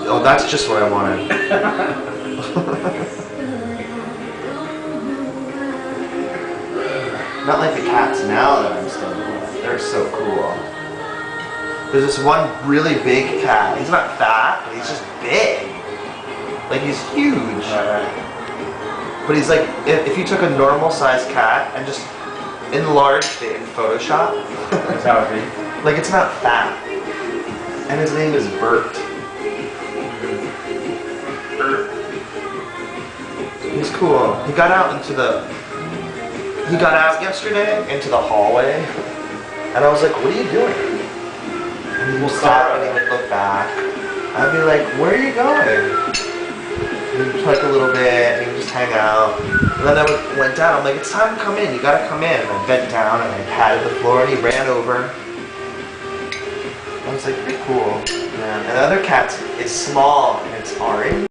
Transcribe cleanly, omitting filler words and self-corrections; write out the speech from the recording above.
Oh, that's just what I wanted. Not like the cats now that I'm staying with. They're so cool. There's this one really big cat. He's not fat, but he's just big. Like he's huge. But he's like, if you took a normal sized cat and just enlarged it in Photoshop. That's how it be. Like it's not fat. And his name is Burt. He's cool. He got out yesterday into the hallway, and I was like, "What are you doing?" And he would stop and he would look back. I'd be like, "Where are you going?" And he'd talk a little bit, and he would just hang out. And then I went down. I'm like, "It's time to come in. You gotta come in." And I bent down and I patted the floor, and he ran over. I was like, "Pretty cool." Yeah. And the other cat is small and it's orange.